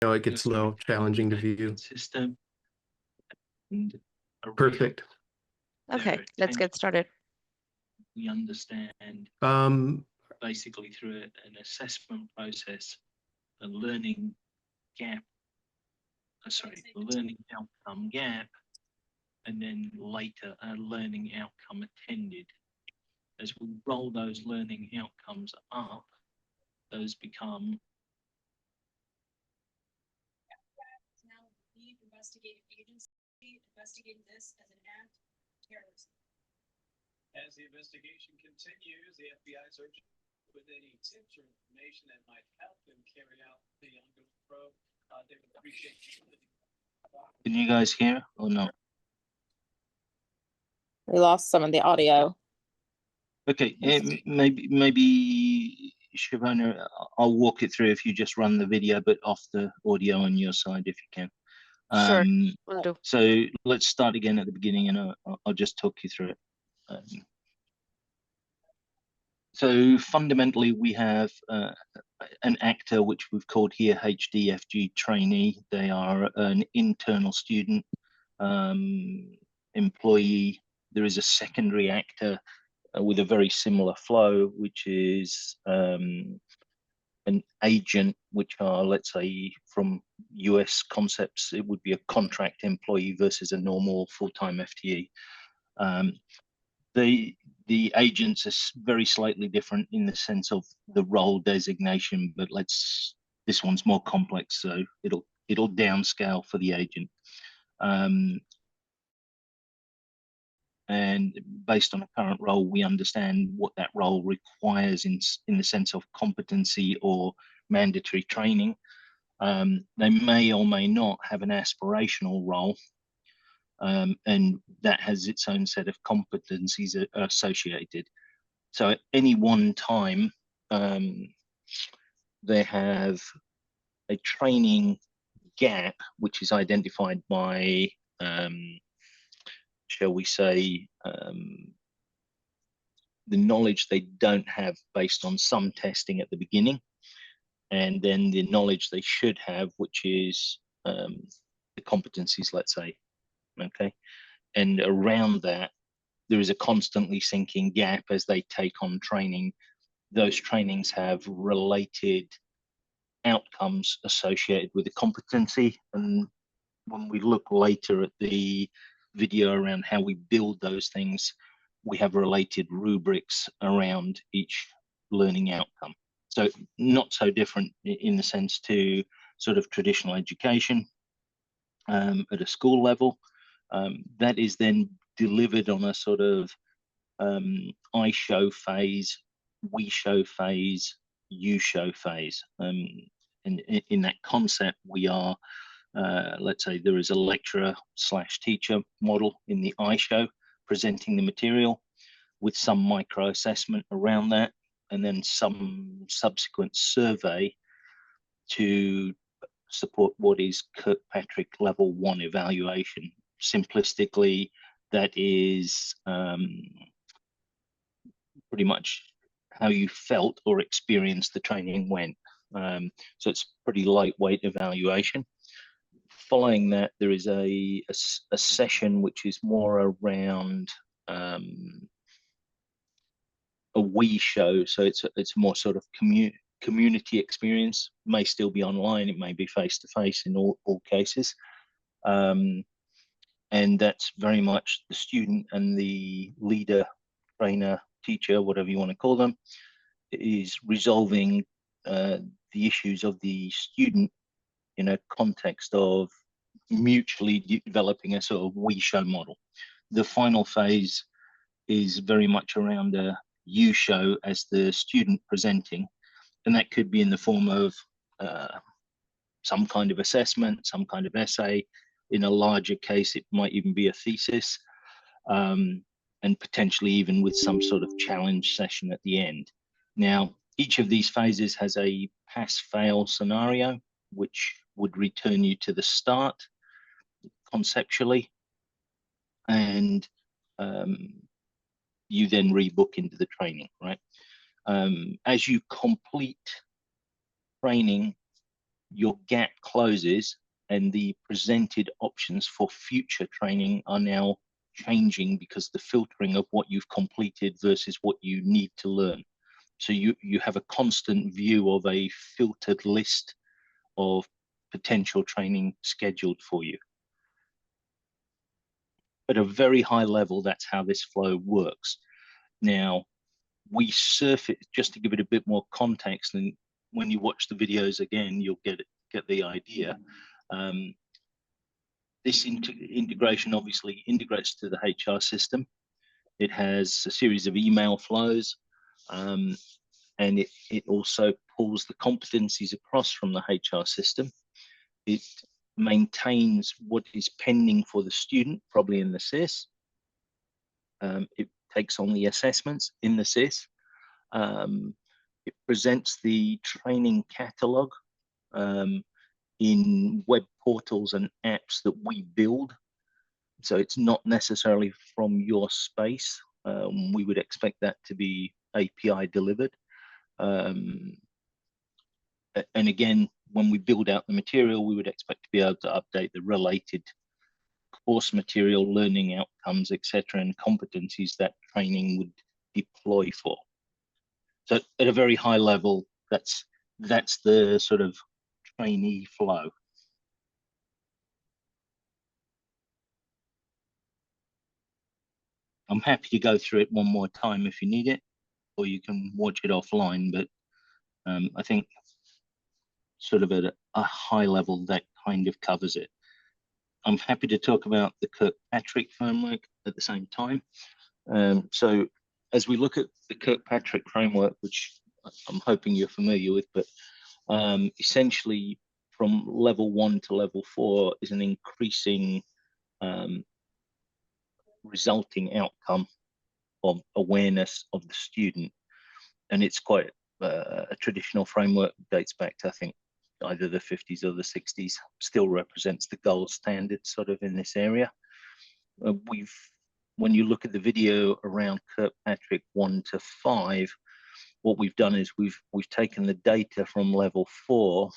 know it gets a little challenging to view. System and Perfect. Okay, let's get started. we understand basically through an assessment process, a learning gap, learning outcome gap, and then later a learning outcome attended. As we roll those learning outcomes up, those become now the investigative agency investigating this as an act of terrorism. As the investigation continues, the FBI search with any tips or information that might help them carry out the ongoing probe. They would appreciate you. Can you guys hear or not? We lost some of the audio. Okay, maybe Shavona, I'll walk it through if you just run the video, but off the audio on your side if you can. Sure, will do. So let's start again at the beginning, and I'll just talk you through it. So fundamentally, we have an actor, which we've called here HDFG trainee. They are an internal student employee. There is a secondary actor with a very similar flow, which is an agent, which are, let's say, from US concepts, it would be a contract employee versus a normal full-time FTE. The agents are very slightly different in the sense of the role designation, but this one's more complex, so it'll downscale for the agent. And based on a current role, we understand what that role requires in the sense of competency or mandatory training. They may or may not have an aspirational role, and that has its own set of competencies associated. So at any one time, they have a training gap, which is identified by shall we say, the knowledge they don't have based on some testing at the beginning, and then the knowledge they should have, which is the competencies, let's say, okay? And around that, there is a constantly sinking gap as they take on training. Those trainings have related outcomes associated with the competency, and when we look later at the video around how we build those things, we have related rubrics around each learning outcome. So not so different in the sense to sort of traditional education at a school level. That is then delivered on a sort of I show phase, we show phase, you show phase. And in that concept, we are let's say there is a lecturer/teacher model in the I show, presenting the material with some micro assessment around that, and then some subsequent survey to support what is Kirkpatrick level 1 evaluation. Simplistically, that is pretty much how you felt or experienced the training went. So it's pretty lightweight evaluation. Following that, there is a session which is more around a we show. So it's more sort of community experience. It may still be online. It may be face to face in all cases. And that's very much the student and the leader, trainer, teacher, whatever you want to call them, is resolving the issues of the student in a context of mutually developing a sort of we show model. The final phase is very much around a you show as the student presenting, and that could be in the form of some kind of assessment, some kind of essay. In a larger case, it might even be a thesis, and potentially even with some sort of challenge session at the end. Now, each of these phases has a pass-fail scenario, which would return you to the start conceptually, and you then rebook into the training, right? As you complete training, your gap closes and the presented options for future training are now changing because the filtering of what you've completed versus what you need to learn. So you have a constant view of a filtered list of potential training scheduled for you. At a very high level, that's how this flow works. Now, we surf it, just to give it a bit more context, and when you watch the videos again, you'll get the idea. This integration obviously integrates to the HR system. It has a series of email flows, and it also pulls the competencies across from the HR system. It maintains what is pending for the student, probably in the SIS. It takes on the assessments in the SIS. It presents the training catalog in web portals and apps that we build. So it's not necessarily from your space. We would expect that to be API delivered. And again, when we build out the material, we would expect to be able to update the related course material, learning outcomes, etc., and competencies that training would deploy for. So at a very high level, that's the sort of trainee flow. I'm happy to go through it one more time if you need it, or you can watch it offline, but I think sort of at a high level, that kind of covers it. I'm happy to talk about the Kirkpatrick framework at the same time. So as we look at the Kirkpatrick framework, which I'm hoping you're familiar with, but essentially from level 1 to level 4 is an increasing resulting outcome of awareness of the student. And it's quite a traditional framework, dates back to, I think, either the 50s or the 60s, still represents the gold standard sort of in this area. When you look at the video around Kirkpatrick 1 to 5, what we've done is we've taken the data from level 4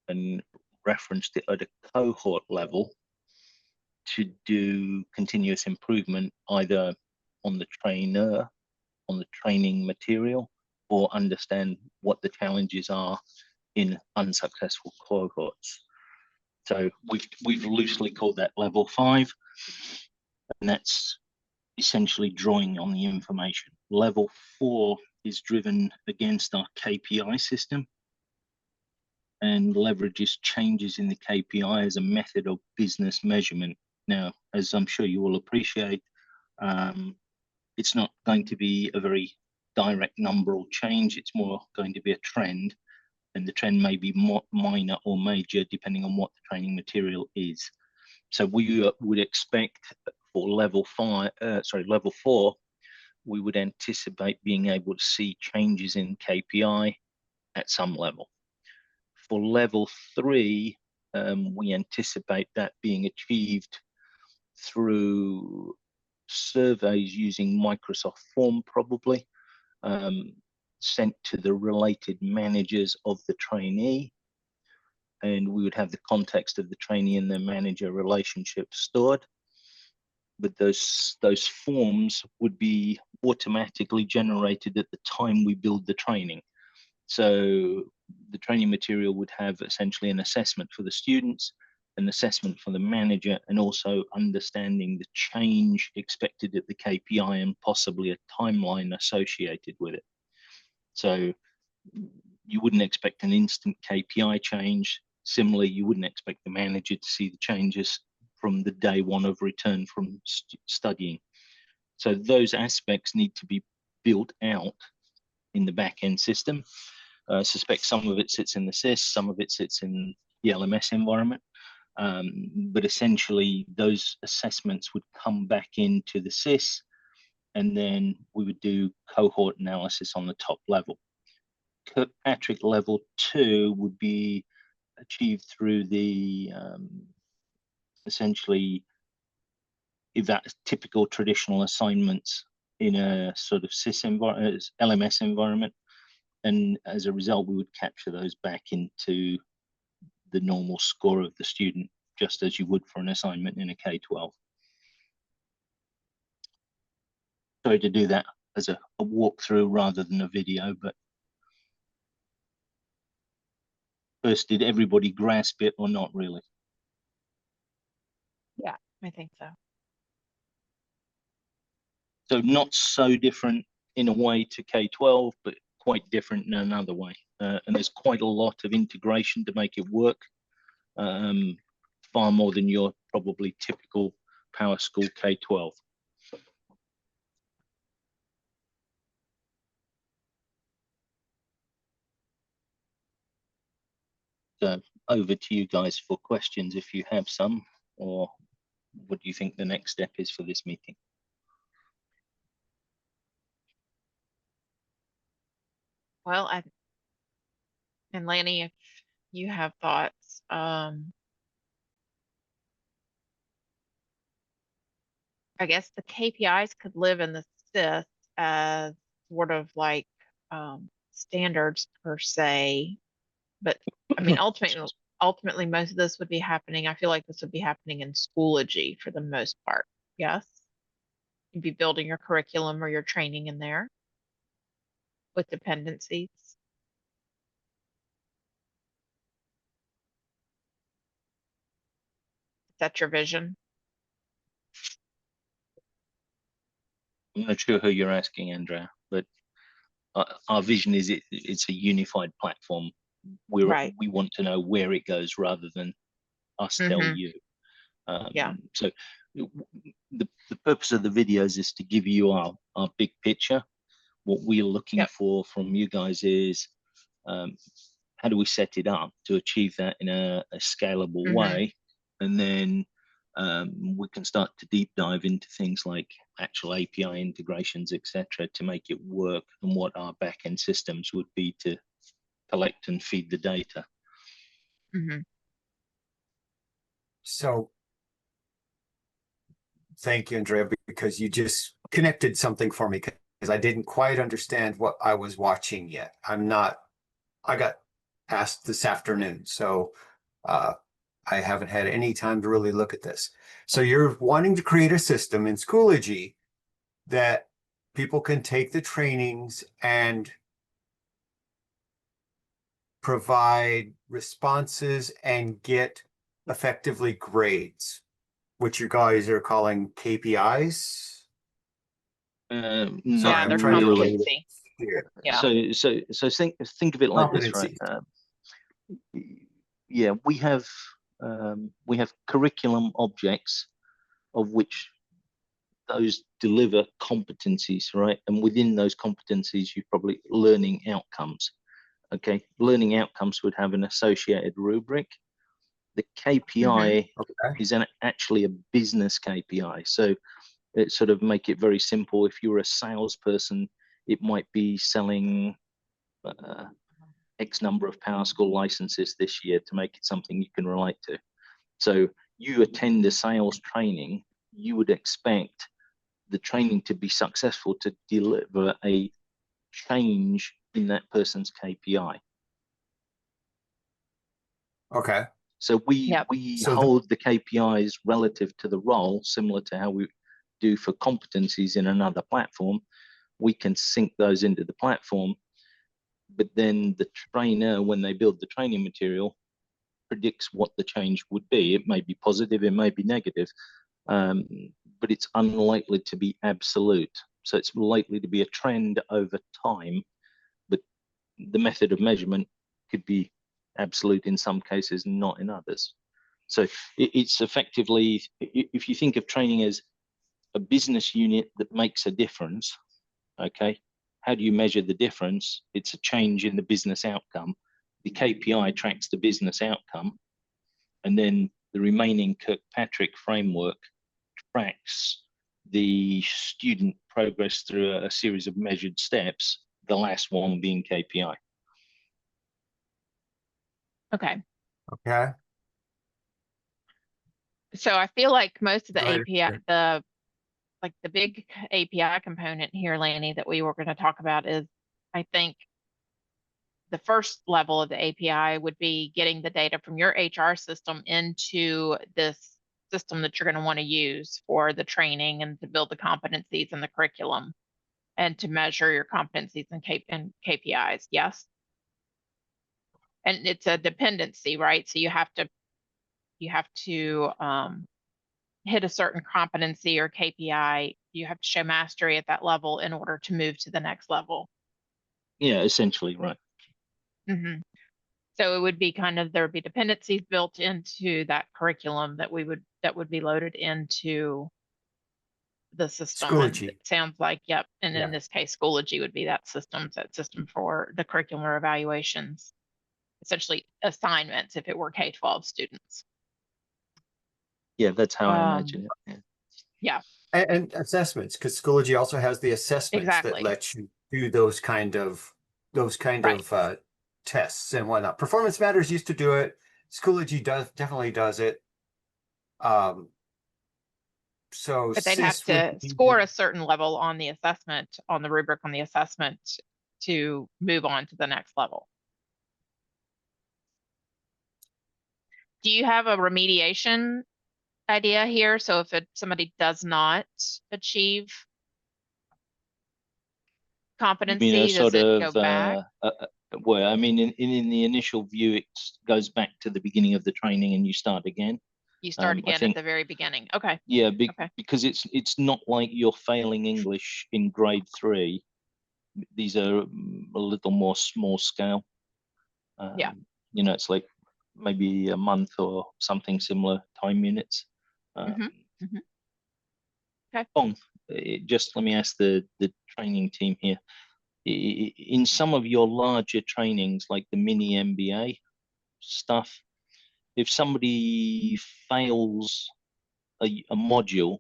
and referenced it at a cohort level to do continuous improvement, either on the trainer, on the training material, or understand what the challenges are in unsuccessful cohorts. So we've loosely called that level 5, and that's essentially drawing on the information. Level 4 is driven against our KPI system and leverages changes in the KPI as a method of business measurement. Now, as I'm sure you will appreciate, it's not going to be a very direct number or change. It's more going to be a trend, and the trend may be more minor or major depending on what the training material is. So we would expect for level 4, we would anticipate being able to see changes in KPI at some level. For level 3, we anticipate that being achieved through surveys using Microsoft Form, probably, sent to the related managers of the trainee, and we would have the context of the trainee and their manager relationship stored. But those forms would be automatically generated at the time we build the training. So the training material would have essentially an assessment for the students, an assessment for the manager, and also understanding the change expected at the KPI and possibly a timeline associated with it. So you wouldn't expect an instant KPI change. Similarly, you wouldn't expect the manager to see the changes from the day 1 of return from studying. So those aspects need to be built out in the back-end system. I suspect some of it sits in the SIS, some of it sits in the LMS environment. But essentially, those assessments would come back into the SIS, and then we would do cohort analysis on the top level. Kirkpatrick level 2 would be achieved through the essentially typical traditional assignments in a sort of SIS environment, LMS environment, and as a result, we would capture those back into the normal score of the student, just as you would for an assignment in a K-12. Sorry to do that as a walkthrough rather than a video, but first, did everybody grasp it or not really? Yeah, I think so. So not so different in a way to K-12, but quite different in another way. And there's quite a lot of integration to make it work, far more than your probably typical Power School K-12. So over to you guys for questions if you have some, or what do you think the next step is for this meeting? Well, and Lanny, if you have thoughts, I guess the KPIs could live in the SIS as sort of like standards per se, but I mean, ultimately, most of this would be happening. I feel like this would be happening in Schoology for the most part. Yes, you'd be building your curriculum or your training in there with dependencies. Is that your vision? I'm not sure who you're asking, Andrea, but our vision is it's a unified platform. Right. We want to know where it goes rather than us tell you. Yeah. So the purpose of the videos is to give you our big picture. What we're looking for from you guys is how do we set it up to achieve that in a scalable way, and then we can start to deep dive into things like actual API integrations, etc., to make it work, and what our backend systems would be to collect and feed the data. So thank you, Andrea, because you just connected something for me, because I didn't quite understand what I was watching yet. I got asked this afternoon, so I haven't had any time to really look at this. So you're wanting to create a system in Schoology that people can take the trainings and provide responses and get effectively grades, which you guys are calling KPIs. No, Yeah, they're trying to relate competency. here. Yeah. So think of it like this, right? Yeah, we have curriculum objects of which those deliver competencies, right? And within those competencies, you probably learning outcomes. Okay, learning outcomes would have an associated rubric. The KPI is actually a business KPI. So it sort of make it very simple. If you're a salesperson, it might be selling X number of Power School licenses this year to make it something you can relate to. So you attend a sales training, you would expect the training to be successful to deliver a change in that person's KPI. Okay. So we hold the KPIs relative to the role, similar to how we do for competencies in another platform. We can sync those into the platform, but then the trainer, when they build the training material, predicts what the change would be. It may be positive, it may be negative, but it's unlikely to be absolute. So it's likely to be a trend over time, but the method of measurement could be absolute in some cases, not in others. So it's effectively, if you think of training as a business unit that makes a difference, okay, how do you measure the difference? It's a change in the business outcome. The KPI tracks the business outcome, and then the remaining Kirkpatrick framework tracks the student progress through a series of measured steps, the last one being KPI. Okay. Okay. So I feel like most of the Go ahead. API, the big API component here, Lanny, that we were going to talk about is, I think, the first level of the API would be getting the data from your HR system into this system that you're going to want to use for the training and to build the competencies and the curriculum and to measure your competencies and KPIs. Yes. And it's a dependency, right? So you have to hit a certain competency or KPI. You have to show mastery at that level in order to move to the next level. Yeah, essentially, right. Mm-hmm. So it would be kind of, there would be dependencies built into that curriculum that would be loaded into the system. And Schoology. it sounds like, yep. And Yeah. in this case, Schoology would be that system for the curricular evaluations, essentially assignments if it were K-12 students. Yeah, that's how I imagine it. Yeah. And assessments, because Schoology also has the assessments that Exactly. let you do those kind of tests and whatnot. Performance Matters used to do it. Schoology definitely does it. So But they'd have SIS would to be score the- a certain level on the assessment, on the rubric on the assessment to move on to the next level. Do you have a remediation idea here? So if somebody does not achieve competency, You know, does sort it of, go back? well, I mean, in the initial view, it goes back to the beginning of the training and you start again. You start I again at think- the very beginning. Okay. Yeah, Okay. because it's not like you're failing English in grade 3. These are a little more small scale. Yeah. You know, it's like maybe a month or something similar time units. Mhm. Okay. Just let me ask the training team here. In some of your larger trainings, like the mini MBA stuff, if somebody fails a module,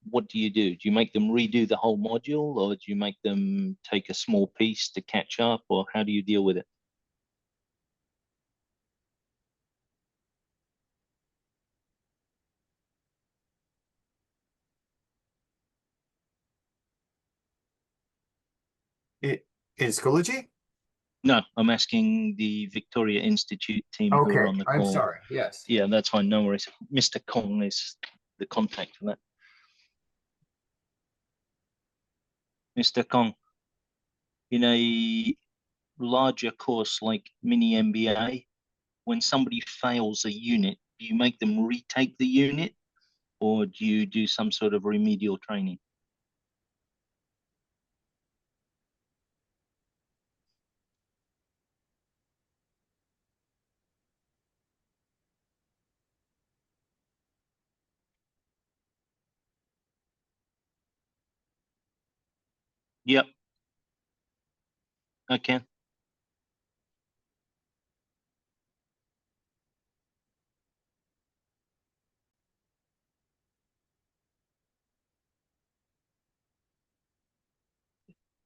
what do you do? Do you make them redo the whole module, or do you make them take a small piece to catch up, or how do you deal with it? in Schoology? No, I'm asking the Victoria Institute team who are Okay, on the I'm call. sorry. Yes. Yeah, that's fine. No worries. Mr. Kong is the contact for that. Mr. Kong, in a larger course like mini MBA, when somebody fails a unit, do you make them retake the unit, or do you do some sort of remedial training? Yep. Okay.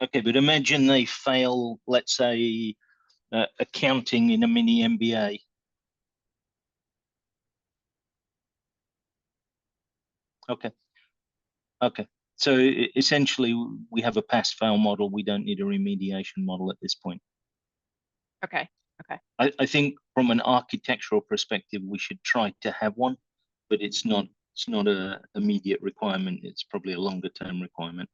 Okay, but imagine they fail, let's say, accounting in a mini MBA. Okay. Okay. So essentially, we have a pass-fail model. We don't need a remediation model at this point. Okay. I think from an architectural perspective, we should try to have one, but it's not a immediate requirement. It's probably a longer term requirement.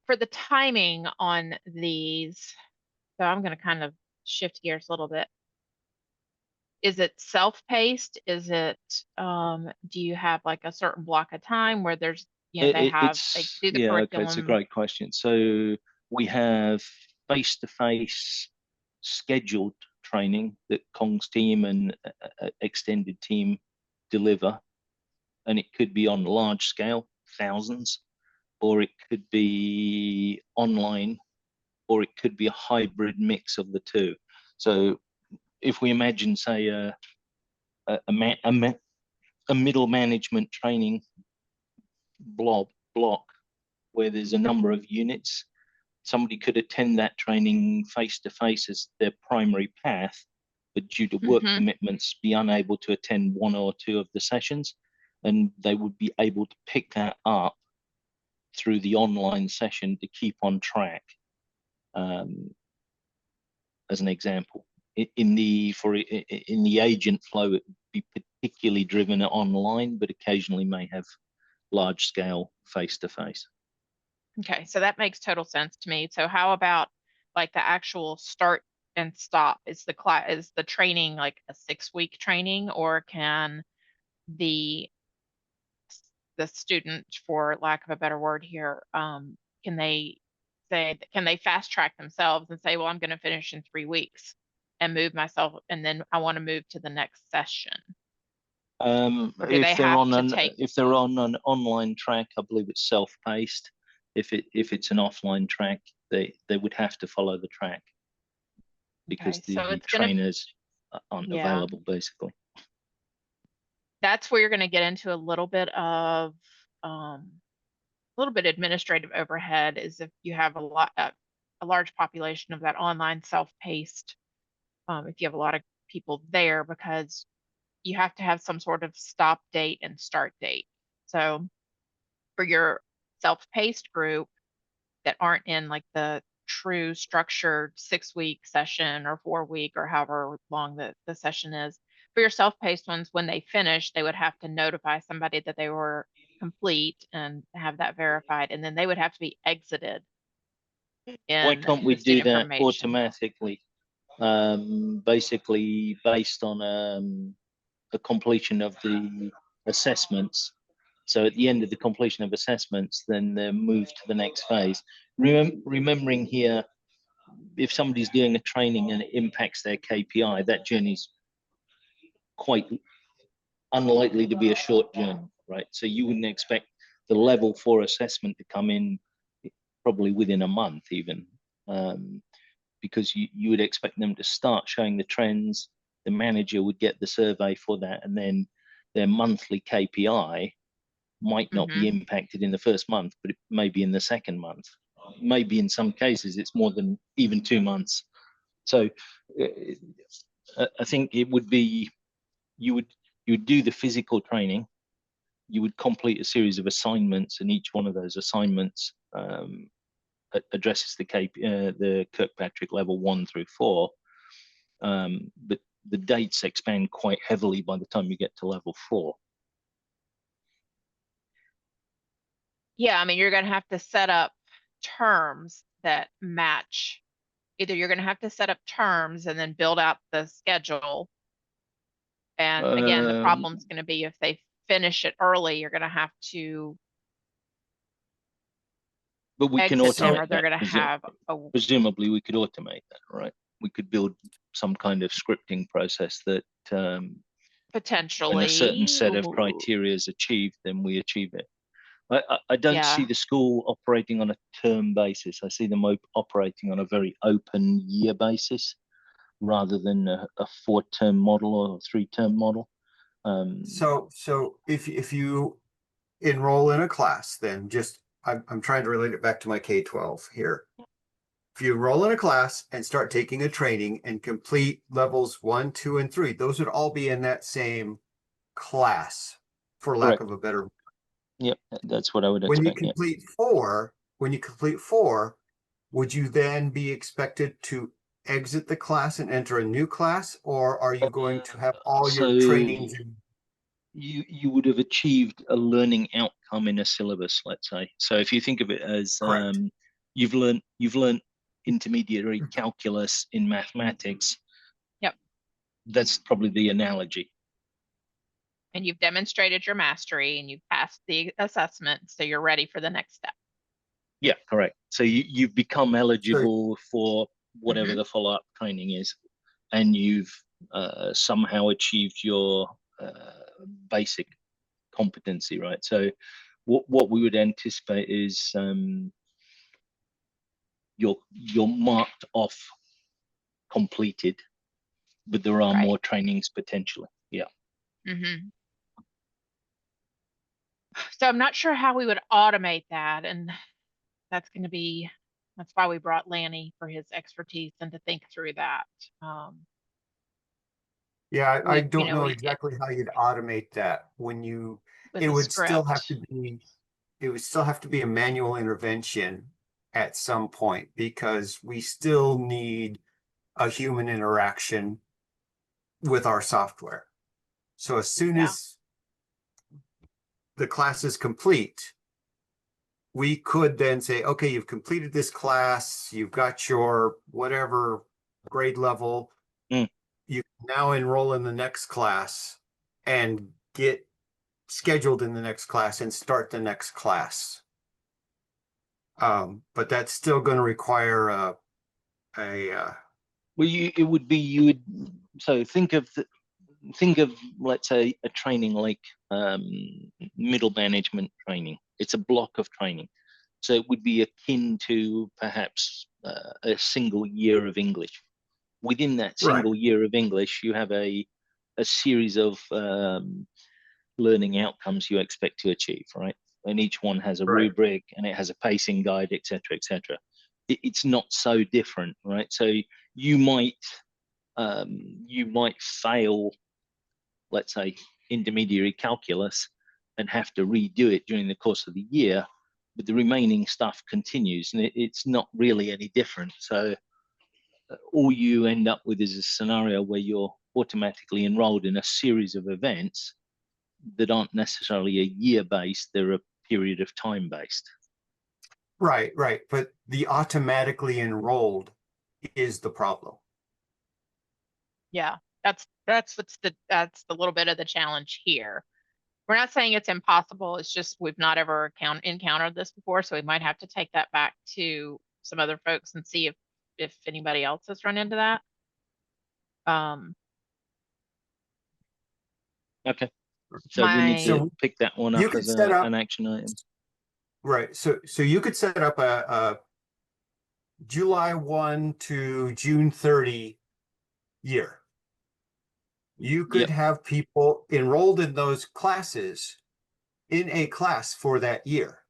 For the timing on these, so I'm going to kind of shift gears a little bit. Is it self-paced? Is it, do you have like a certain block of time where there's, you know, they do the yeah, curriculum? okay, it's a great question. So we have face-to-face scheduled training that Kong's team and extended team deliver, and it could be on large scale, thousands, or it could be online, or it could be a hybrid mix of the two. So if we imagine, say, a middle management training block where there's a number of units, somebody could attend that training face to face as their primary path, but due to work commitments, be unable to attend one or two of the sessions. and they would be able to pick that up through the online session to keep on track. As an example, in the agent flow, it would be particularly driven online, but occasionally may have large scale face-to-face. Okay, so that makes total sense to me. So how about like the actual start and stop? Is the training like a 6-week training, or can the student, for lack of a better word here, can they fast track themselves and say, well, I'm going to finish in 3 weeks and move myself, and then I want to move to the next session? Or do they If they're have on to an take? if they're on an online track, I believe it's self-paced. If it's an offline track, they would have to follow the track because Okay, so the it's gonna, trainers aren't yeah, available, basically. that's where you're going to get into a little bit of administrative overhead, is if you have a large population of that online self-paced, if you have a lot of people there, because you have to have some sort of stop date and start date. So for your self-paced group that aren't in like the true structured 6-week session or 4-week or however long the session is, for your self-paced ones, when they finish, they would have to notify somebody that they were complete and have that verified, and then they would have to be exited Why in can't we the student do that information. automatically? Basically based on a completion of the assessments. So at the end of the completion of assessments, then they're moved to the next phase. Remembering here, if somebody's doing a training and it impacts their KPI, that journey's quite unlikely to be a short journey, right? So you wouldn't expect the level 4 assessment to come in probably within a month even, because you would expect them to start showing the trends. The manager would get the survey for that, and then their monthly KPI might not be impacted in the first month, but it may be in the second month. Maybe in some cases it's more than even 2 months. So I think it would be, you would do the physical training, you would complete a series of assignments, and each one of those assignments addresses the Kirkpatrick level 1 through 4, but the dates expand quite heavily by the time you get to level 4. Yeah, I mean, you're going to have to set up terms that match. Either you're going to have to set up terms and then build out the schedule. And again, the problem's going to be if they finish it early, you're going to have to but we can exit them, automate or they're that. going to have a, Presumably we could automate that, right? We could build some kind of scripting process that potentially, when a certain set of criteria is achieved, then we achieve it. I don't see the school operating on a term basis. I see them operating on a very open year basis rather than a 4-term model or a 3-term model. So if you enroll in a class, then just, I'm trying to relate it back to my K-12 here. If you enroll in a class and start taking a training and complete levels 1, 2, and 3, those would all be in that same class, for lack of a better. Yep, that's what I would When you expect. complete 4, would you then be expected to exit the class and enter a new class, or are you going to have all your trainings? You would have achieved a learning outcome in a syllabus, let's say. So if you think of it as you've learned intermediary calculus in mathematics. Yep. That's probably the analogy. And you've demonstrated your mastery and you've passed the assessment, so you're ready for the next step. Yeah, correct. So you've become eligible for whatever the follow-up training is, and you've somehow achieved your basic competency, right? So what we would anticipate is you're marked off completed, but there are more trainings potentially. Yeah. So I'm not sure how we would automate that, and that's why we brought Lanny for his expertise and to think through that. Yeah, I We- don't know we- exactly how you'd automate that when you, with it a would still have script. to be, it would still have to be a manual intervention at some point because we still need a human interaction with our software. So as soon Yeah. as the class is complete, we could then say, okay, you've completed this class, you've got your whatever grade level. Mm. You can now enroll in the next class and get scheduled in the next class and start the next class. But that's still going to require Well, it would be, so think of let's say a training like middle management training. It's a block of training, so it would be akin to perhaps a single year of English. Within that Right. single year of English, you have a series of learning outcomes you expect to achieve, right? And each one has a Right. rubric and it has a pacing guide, etc., etc. It's not so different, right? So you might fail, let's say, intermediary calculus and have to redo it during the course of the year, but the remaining stuff continues, and it's not really any different. So all you end up with is a scenario where you're automatically enrolled in a series of events that aren't necessarily a year based, they're a period of time based. right. But the automatically enrolled is the problem. Yeah, that's that's the little bit of the challenge here. We're not saying it's impossible. It's just we've not ever encountered this before, so we might have to take that back to some other folks and see if anybody else has run into that. Okay, so we need to So pick that one you up could as set up- an action item. Right. So you could set up a July 1 to June 30 year. You could Yep. have people enrolled in those classes in a class for that year.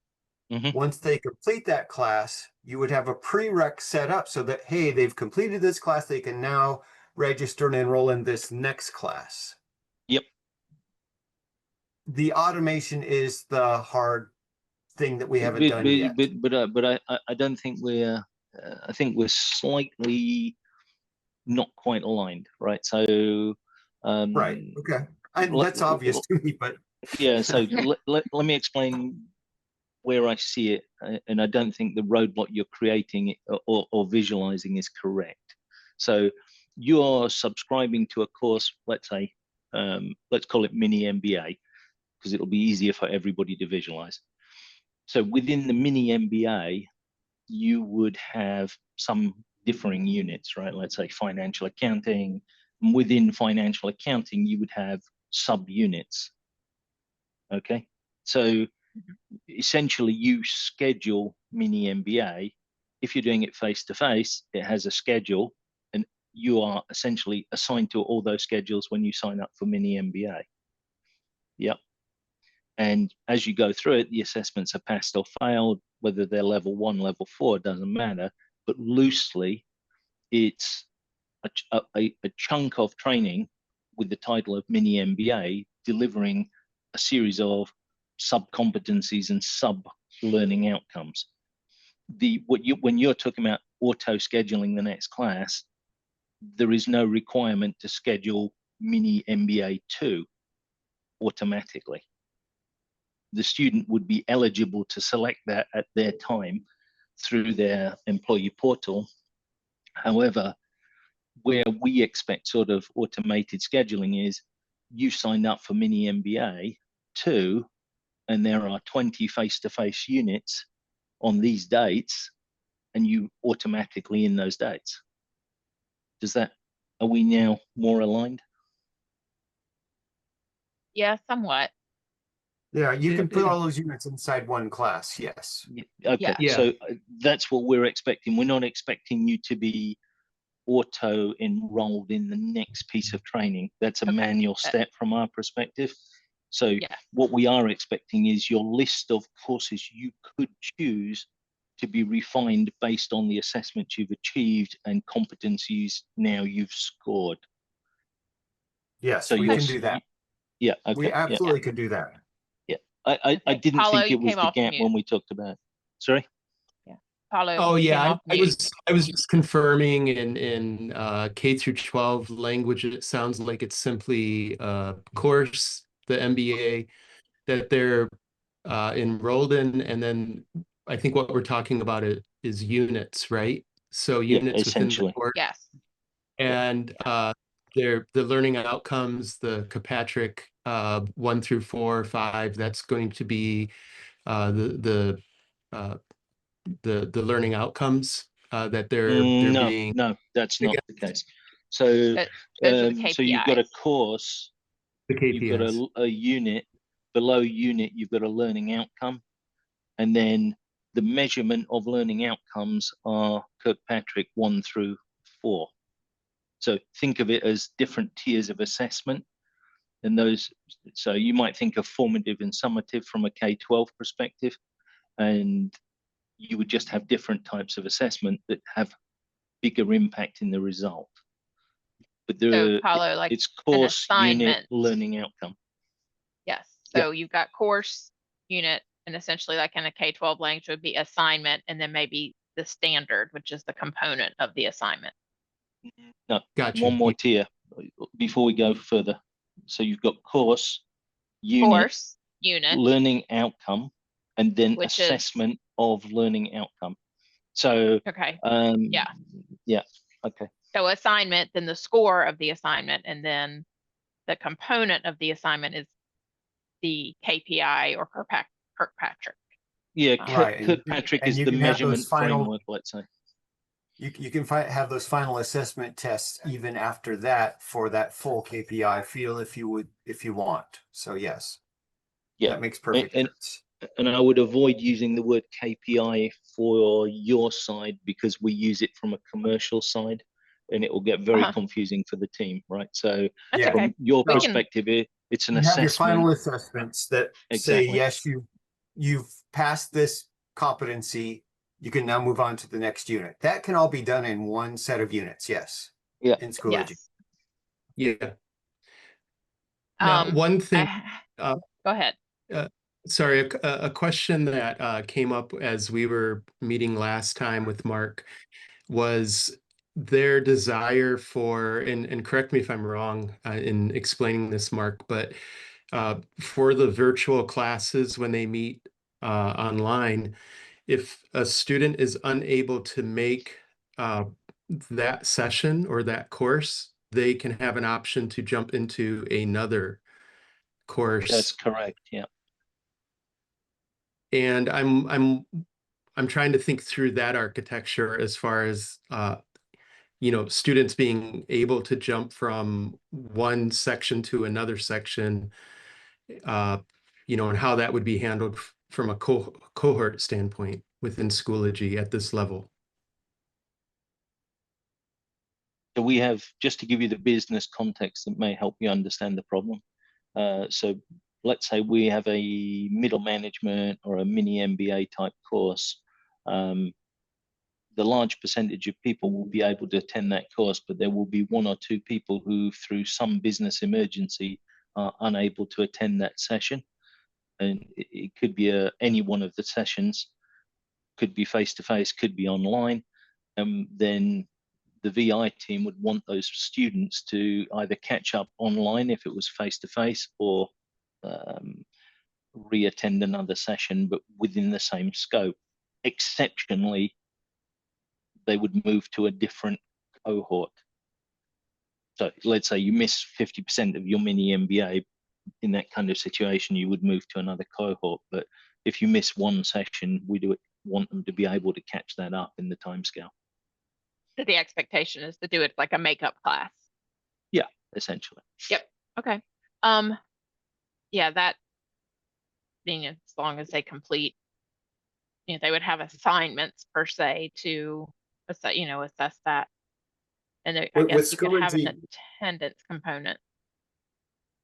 Mhm. Once they complete that class, you would have a prereq set up so that, hey, they've completed this class, they can now register and enroll in this next class. Yep. The automation is the hard thing that we haven't done yet. But I don't think we're I think we're slightly not quite aligned, right? So Right. Okay. And let- that's obvious to me, but yeah, so let me explain where I see it, and I don't think the roadblock you're creating or visualizing is correct. So you're subscribing to a course, let's say, let's call it mini MBA, because it'll be easier for everybody to visualize. So within the mini MBA, you would have some differing units, right? Let's say financial accounting. And within financial accounting, you would have subunits. Okay, so essentially you schedule mini MBA. If you're doing it face to face, it has a schedule, and you are essentially assigned to all those schedules when you sign up for mini MBA. Yep. And as you go through it, the assessments are passed or failed, whether they're level 1, level 4, doesn't matter. But loosely, it's a chunk of training with the title of mini MBA, delivering a series of sub competencies and sub learning outcomes. When you're talking about auto scheduling the next class, there is no requirement to schedule mini MBA 2 automatically. The student would be eligible to select that at their time through their employee portal. However, where we expect sort of automated scheduling is you signed up for mini MBA 2, and there are 20 face-to-face units on these dates, and you automatically in those dates. Are we now more aligned? Yeah, somewhat. yeah, you Yeah, can put it- all those units inside one class. Yes. Okay, Yeah. so that's what we're expecting. We're not expecting you to be auto enrolled in the next piece of training. That's a Okay. manual step from our perspective. So Yeah. what we are expecting is your list of courses you could choose to be refined based on the assessments you've achieved and competencies now you've scored. Yes, So we you're can s- do that. Yeah, okay. We yeah. absolutely can do that. I Okay, didn't Paulo, think you it was came the off gap mute. when we talked about. Sorry? Paulo, Oh, you came yeah, off I mute. was just confirming in K through 12 language, it sounds like it's simply a course, the MBA, that they're enrolled in, and then I think what we're talking about is units, right? So Yeah, units within the essentially. course. Yes. And the learning outcomes, the Kirkpatrick 1 through 4, 5, that's going to be the learning outcomes that they're No, being. no, that's not the case. So, Those are the so you've got a KPIs. course, The you've got KPIs. a unit, below unit, you've got a learning outcome. And then the measurement of learning outcomes are Kirkpatrick 1 through 4. So think of it as different tiers of assessment. And those, so you might think of formative and summative from a K-12 perspective, and you would just have different types of assessment that have bigger impact in the result. But So Paulo, like it's an course, unit, assignment. learning outcome. Yes. Yeah. So you've got course, unit, and essentially like in a K-12 language would be assignment, and then maybe the standard, which is the component of the assignment. No, Gotcha. one more tier before we go further. So you've got course, unit, Course, unit, learning outcome, and then which is- assessment of learning outcome. So okay. yeah, okay. So assignment, then the score of the assignment, and then the component of the assignment is the KPI or Kirkpatrick. Yeah, Right. Kirkpatrick And is you the can have those measurement final- framework, let's say. You can have those final assessment tests even after that for that full KPI feel if you want. So yes. Yeah, That makes perfect and- sense. and I would avoid using the word KPI for your side because we use it from a commercial side, and it will get very confusing for the team, right? So That's Yeah. okay. from your We can- perspective, it's an You have your final assessment. assessments that say, Exactly. yes, you've passed this competency. You can now move on to the next unit. That can all be done in one set of units. Yes. Yeah. In Schoology. Yes. Yeah. Now, one thing, Go ahead. sorry, a question that came up as we were meeting last time with Mark was their desire for, and correct me if I'm wrong in explaining this, Mark, but for the virtual classes when they meet online, if a student is unable to make that session or that course, they can have an option to jump into another course. That's correct. Yeah. And I'm trying to think through that architecture as far as students being able to jump from one section to another section, and how that would be handled from a cohort standpoint within Schoology at this level. So we have, just to give you the business context that may help you understand the problem. So let's say we have a middle management or a mini MBA type course. The large percentage of people will be able to attend that course, but there will be 1 or 2 people who, through some business emergency, are unable to attend that session. And it could be any one of the sessions, could be face-to-face, could be online. Then the VI team would want those students to either catch up online if it was face-to-face or re-attend another session, but within the same scope. Exceptionally, they would move to a different cohort. So let's say you miss 50% of your mini MBA. In that kind of situation, you would move to another cohort. But if you miss one session, we do want them to be able to catch that up in the timescale. The expectation is to do it like a makeup class. Yeah, essentially. Yep. Okay. Yeah, that being as long as they complete, they would have assignments per se to assess that. And I With guess you could have an Schoology- attendance component.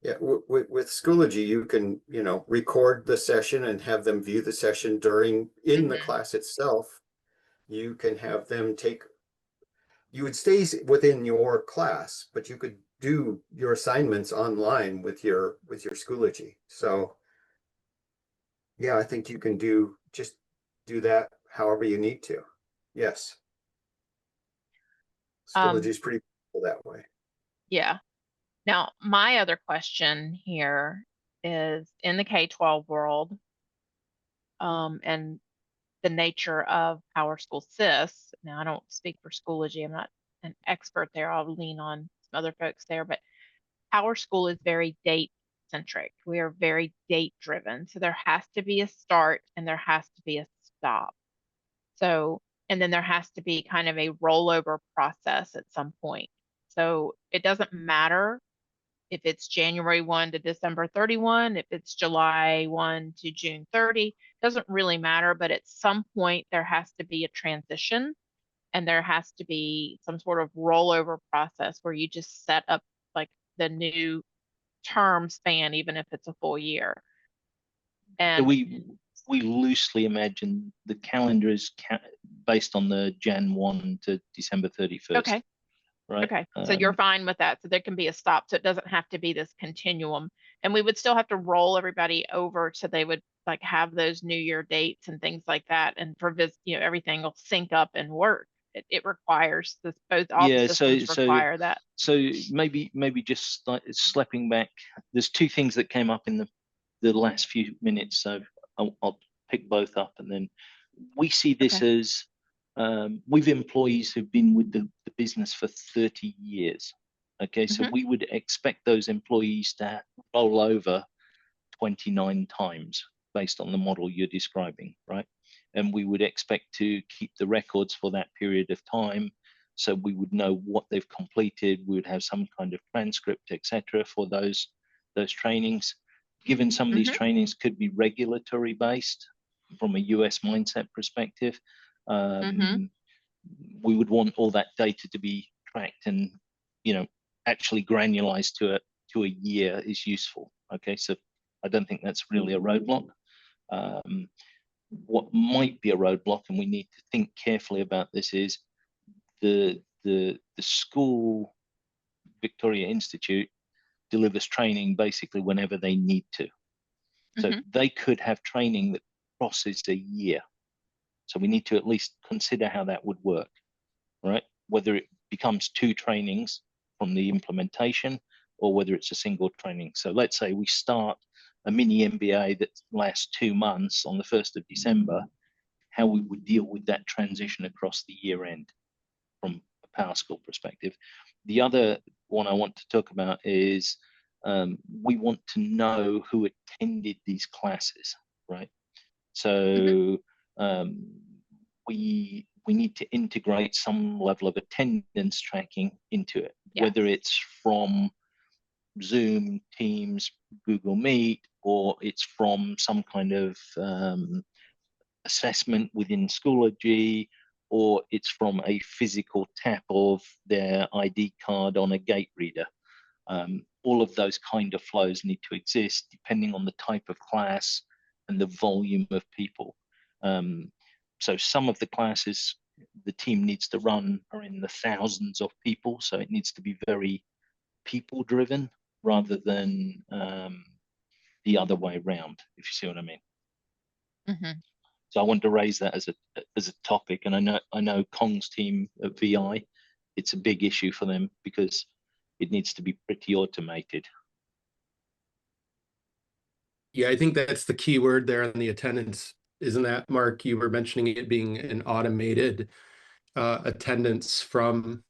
Yeah, with Schoology, you can, record the session and have them view the session in the Mhm. class itself. You can have them you would stay within your class, but you could do your assignments online with your Schoology. So yeah, I think you can just do that however you need to. Yes. Schoology is pretty cool that way. Yeah. Now, my other question here is in the K-12 world, and the nature of PowerSchool SIS. Now, I don't speak for Schoology. I'm not an expert there. I'll lean on some other folks there, but PowerSchool is very date centric. We are very date driven. So there has to be a start and there has to be a stop. So, and then there has to be kind of a rollover process at some point. So it doesn't matter if it's January 1 to December 31, if it's July 1 to June 30, doesn't really matter, but at some point there has to be a transition and there has to be some sort of rollover process where you just set up like the new term span, even if it's a full year. And we loosely imagine the calendar is based on the Jan 1 to December 31st. okay. Right. Okay, so you're fine with that. So there can be a stop. So it doesn't have to be this continuum. And we would still have to roll everybody over so they would like have those New Year dates and things like that. And for everything will sync up and work. It requires this, all the systems require that. So maybe just like slapping back, there's two things that came up in the last few minutes. So I'll pick both up, and then we see this as we've employees who've been with the business for 30 years. Okay, so we would expect those employees to roll over 29 times based on the model you're describing, right? And we would expect to keep the records for that period of time, so we would know what they've completed. We would have some kind of transcript, etc., for those trainings. Given some of these trainings could be regulatory based from a US mindset perspective, we would want all that data to be tracked and, actually granularized to a year is useful. Okay, so I don't think that's really a roadblock. What might be a roadblock, and we need to think carefully about this, is the school, Victoria Institute, delivers training basically whenever they need to. So they could have training that crosses a year. So we need to at least consider how that would work, right? Whether it becomes 2 trainings from the implementation or whether it's a single training. So let's say we start a mini MBA that lasts 2 months on the 1st of December, how we would deal with that transition across the year end from a PowerSchool perspective. The other one I want to talk about is we want to know who attended these classes, right? So we need to integrate some level of attendance tracking into it, whether it's from Zoom, Teams, Google Meet, or it's from some kind of assessment within Schoology, or it's from a physical tap of their ID card on a gate reader. All of those kind of flows need to exist depending on the type of class and the volume of people. So some of the classes the team needs to run are in the thousands of people, so it needs to be very people driven rather than the other way around, if you see what I mean. So I wanted to raise that as a topic, and I know Kong's team at VI, it's a big issue for them because it needs to be pretty automated. Yeah, I think that's the key word there on the attendance. Isn't that, Mark? You were mentioning it being an automated attendance from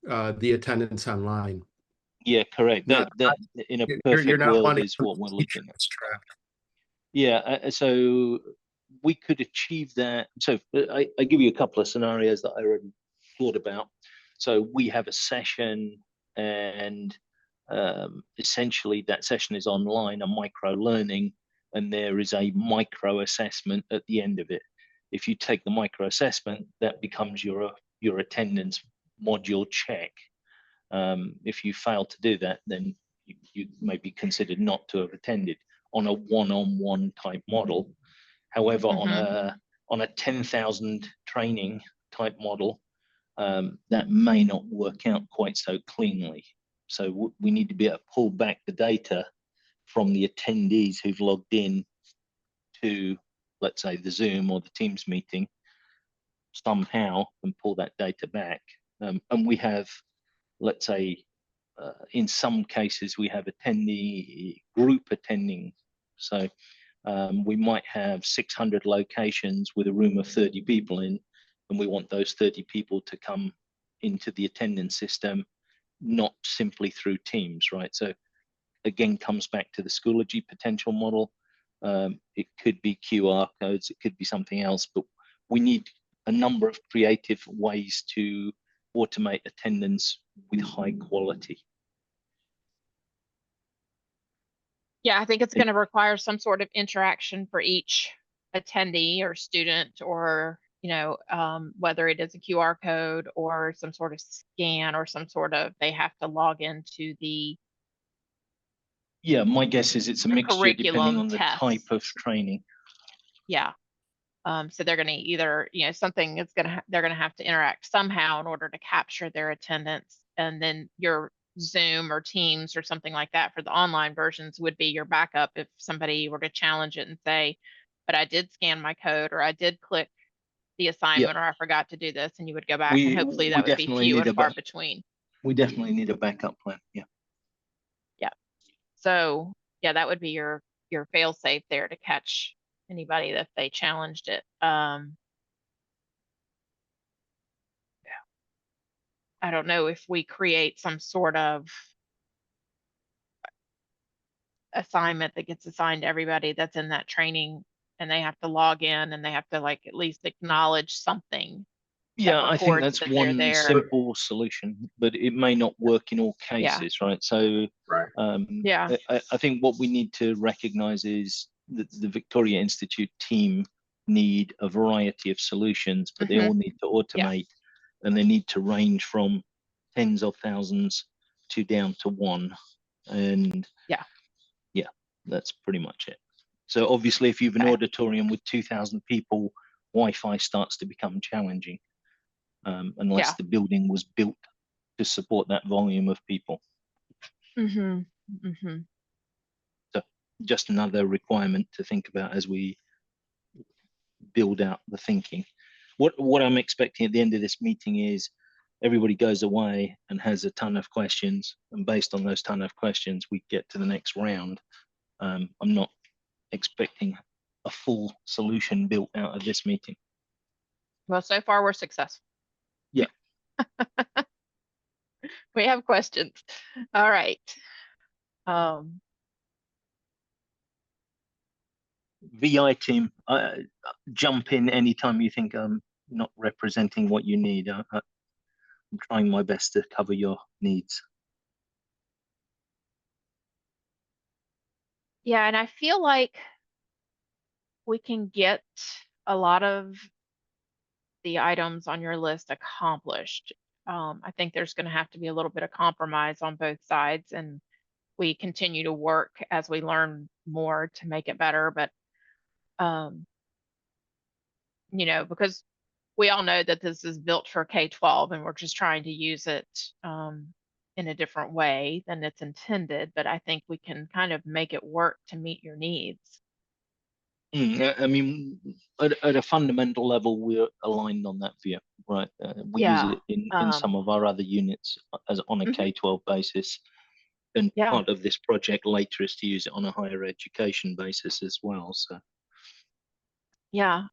the attendance online. Yeah, correct. That in a perfect world is what we're looking at. Yeah, so we could achieve that. So I give you a couple of scenarios that I already thought about. So we have a session, and essentially that session is online, a micro learning, and there is a micro assessment at the end of it. If you take the micro assessment, that becomes your attendance module check. If you fail to do that, then you may be considered not to have attended on a one-on-one type model. However, on a 10,000 training type model, that may not work out quite so cleanly. So we need to be able to pull back the data from the attendees who've logged in to, let's say, the Zoom or the Teams meeting somehow, and pull that data back. And we have, let's say, in some cases, we have group attending. So we might have 600 locations with a room of 30 people in, and we want those 30 people to come into the attendance system, not simply through Teams, right? So again, comes back to the Schoology potential model. It could be QR codes, it could be something else, but we need a number of creative ways to automate attendance with high quality. Yeah, I think it's going to require some sort of interaction for each attendee or student, or, you know, whether it is a QR code or some sort of scan or some sort of, they have to log into the Yeah, my guess is it's a mixture depending curriculum on the test. type of training. Yeah. So they're going to either, you know, something is going to, they're going to have to interact somehow in order to capture their attendance. And then your Zoom or Teams or something like that for the online versions would be your backup if somebody were to challenge it and say, but I did scan my code, or I did click the assignment, or I forgot to do this, and you would go back, and hopefully that would be few and far between. We definitely need a backup plan. Yeah. Yeah. So yeah, that would be your fail safe there to catch anybody that they challenged it. Yeah. I don't know if we create some sort of assignment that gets assigned to everybody that's in that training, and they have to log in and they have to like at least acknowledge something. Yeah, I think records that's that they're one there. simple solution, but it may not work in all Yeah. cases, right? So Yeah. I think what we need to recognize is that the Victoria Institute team need a variety of solutions, but they all need to automate, and they need to range from tens of thousands to down to one. And yeah, that's pretty much it. So obviously, if you have an auditorium with 2,000 people, Wi-Fi starts to become challenging, unless the building was built to support that volume of people. So just another requirement to think about as we build out the thinking. What I'm expecting at the end of this meeting is everybody goes away and has a ton of questions, and based on those ton of questions, we get to the next round. I'm not expecting a full solution built out of this meeting. Well, so far we're successful. Yeah. We have questions. All right. VI team, jump in anytime you think I'm not representing what you need. I'm trying my best to cover your needs. Yeah, and I feel like we can get a lot of the items on your list accomplished. I think there's going to have to be a little bit of compromise on both sides, and we continue to work as we learn more to make it better. But you know, because we all know that this is built for K-12, and we're just trying to use it in a different way than it's intended. But I think we can kind of make it work to meet your needs. I mean, at a fundamental level, we're aligned on that view, right? We use it in some of our other units as on a K-12 basis. And part of this project later is to use it on a higher education basis as well. So yeah,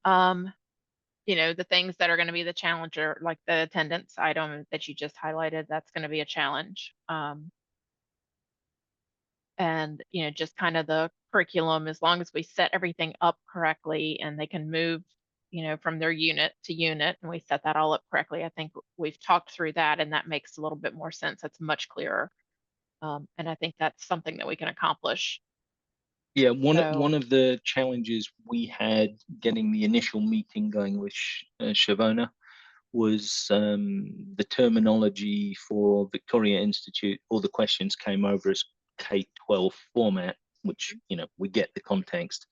you know, the things that are going to be the challenge are like the attendance item that you just highlighted. That's going to be a challenge. And, you know, just kind of the curriculum, as long as we set everything up correctly and they can move, you know, from their unit to unit, and we set that all up correctly. I think we've talked through that, and that makes a little bit more sense. That's much clearer. And I think that's something that we can accomplish. Yeah, one of the challenges we had getting the initial meeting going with Shavona was the terminology for Victoria Institute. All the questions came over as K-12 format, which, you know, we get the context,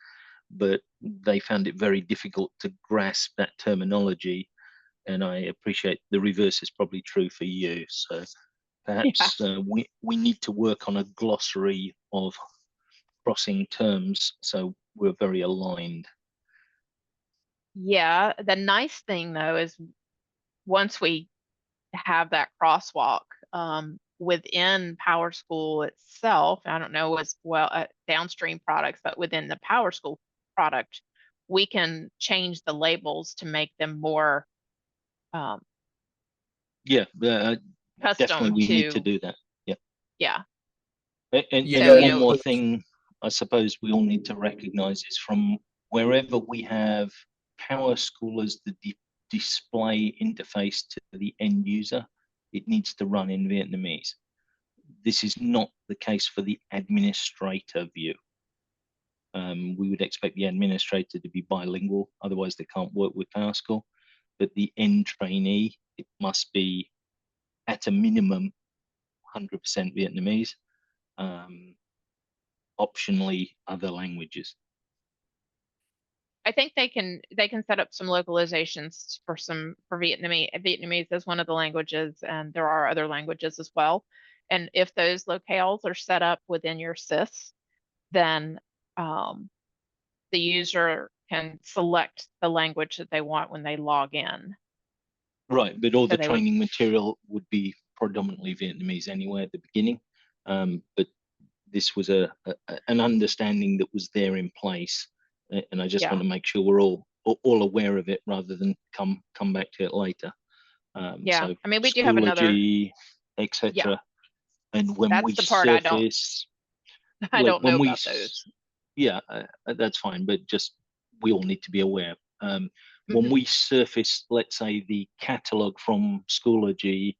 but they found it very difficult to grasp that terminology. And I appreciate the reverse is probably true for you. So perhaps we need to work on a glossary of crossing terms so we're very aligned. Yeah, the nice thing though is once we have that crosswalk, within PowerSchool itself, I don't know as well downstream products, but within the PowerSchool product, we can change the labels to make them more Yeah, definitely custom we need to to, do that. yeah. And Yeah, So, you one know, more thing I suppose we all need to recognize is from wherever we have PowerSchool as the display interface to the end user, it needs to run in Vietnamese. This is not the case for the administrator view. We would expect the administrator to be bilingual, otherwise they can't work with PowerSchool. But the end trainee, it must be at a minimum 100% Vietnamese, optionally other languages. I think they can set up some localizations for Vietnamese. Vietnamese is one of the languages, and there are other languages as well. And if those locales are set up within your SIS, then the user can select the language that they want when they log in. Right, but all So the they would- training material would be predominantly Vietnamese anyway at the beginning. But this was an understanding that was there in place, and I just Yeah. want to make sure we're all aware of it rather than come back to it later. Yeah, So I mean, we do have another, Schoology, etc. And when That's we the part I don't- surface, I like don't know when we about those. yeah, that's fine, but just we all need to be aware. When Mhm. we surface, let's say, the catalog from Schoology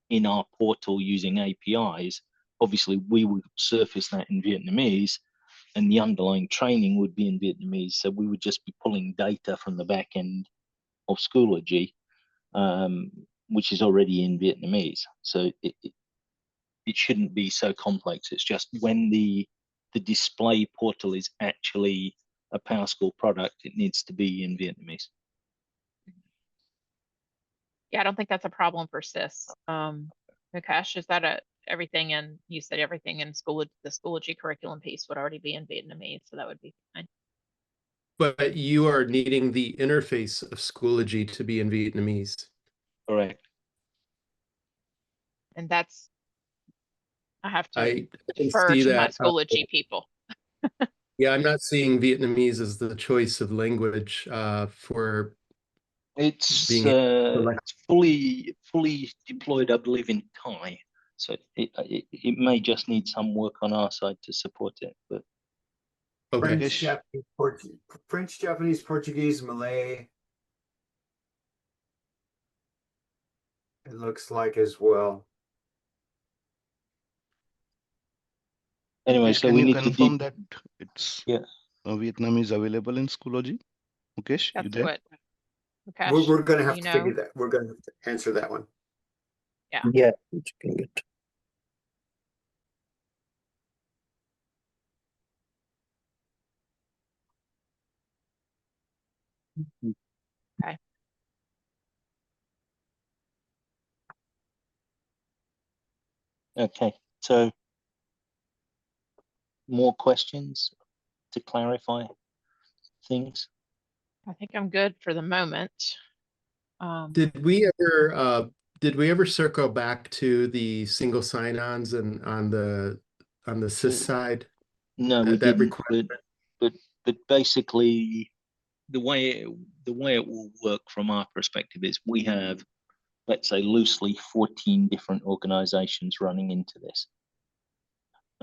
in our portal using APIs, obviously we would surface that in Vietnamese, and the underlying training would be in Vietnamese. So we would just be pulling data from the back end of Schoology, which is already in Vietnamese. So it shouldn't be so complex. It's just when the display portal is actually a PowerSchool product, it needs to be in Vietnamese. Yeah, I don't think that's a problem for SIS. Nikesh, is that everything in, you said everything in the Schoology curriculum piece would already be in Vietnamese, so that would be fine. But you are needing the interface of Schoology to be in Vietnamese. Correct. And that's, I have to I can defer see to my that. Schoology people. Yeah, I'm not seeing Vietnamese as the choice of language for It's being it's fully deployed, I believe, in Thai. So it may just need some work on our side to support it, but okay. French, Japanese, Portuguese, Malay. It looks like as well. anyway, so Can we you need to confirm that it's Yeah. Vietnamese available in Schoology? Mukesh, you That's there? what, Nikesh, We're going to have you to know? figure that. We're going to have to answer that one. Yeah, I'm checking it. Okay, so more questions to clarify things? I think I'm good for the moment. Did we ever circle back to the single sign-ons and on the SIS side? No, we that didn't. But basically, the way it will work from our perspective is we have, let's say, loosely 14 different organizations running into this.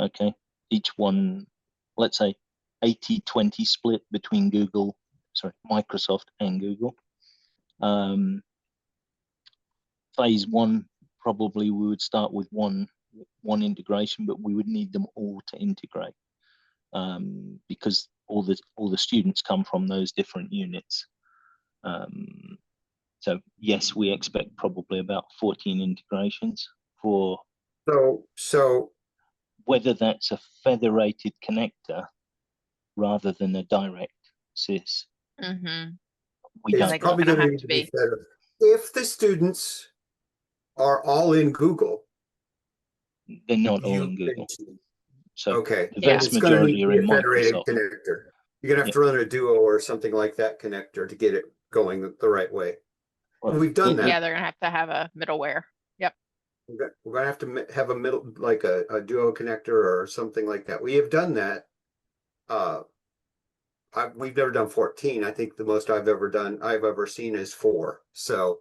Okay, each one, let's say, 80-20 split between Microsoft and Google. Phase one, probably we would start with one integration, but we would need them all to integrate, because all the students come from those different units. So yes, we expect probably about 14 integrations for. So Whether that's a federated connector rather than a direct SIS, Mm-hmm. we it's don't. Like, probably gonna going to have need to to be be. better. If the students are all in Google, They're not all you in Google. So okay, the Yeah. vast it's gonna need majority to are be in a federated Microsoft. connector. You're gonna have to run a Duo or something like that connector to get it going the right way. Right. And we've done that. Yeah, they're gonna have to have a middleware. Yep. We're gonna have to have a middle, like a Duo connector or something like that. We have done that. We've never done 14. I think the most I've ever seen is 4. So,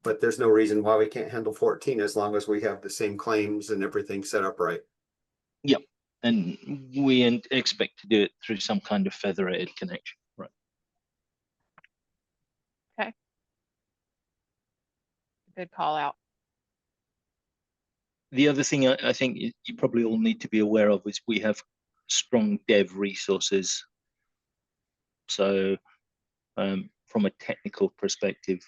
but there's no reason why we can't handle 14 as long as we have the same claims and everything set up right. Yep. And we expect to do it through some kind of federated connection. Right. Okay. Good call out. The other thing I think you probably all need to be aware of is we have strong dev resources. So from a technical perspective,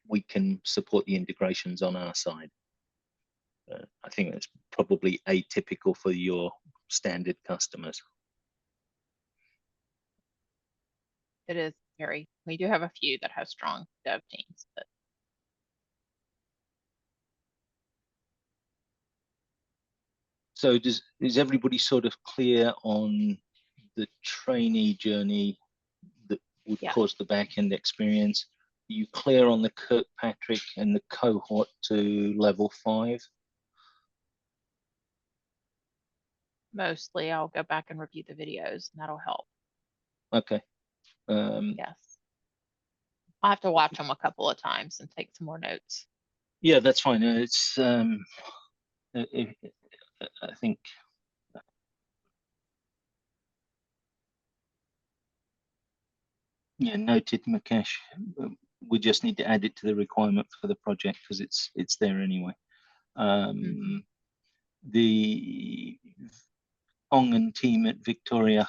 we can support the integrations on our side. I think that's probably atypical for your standard customers. It is very, we do have a few that have strong dev teams, but So is everybody sort of clear on the trainee journey that would cause the back-end experience? Are you clear on the Kirkpatrick and the cohort to level 5? mostly I'll go back and review the videos and that'll help. Okay. Yes. I'll have to watch them a couple of times and take some more notes. Yeah, that's fine. It's I think yeah, noted, Mukesh. We just need to add it to the requirement for the project because it's there anyway. The Ong and team at Victoria,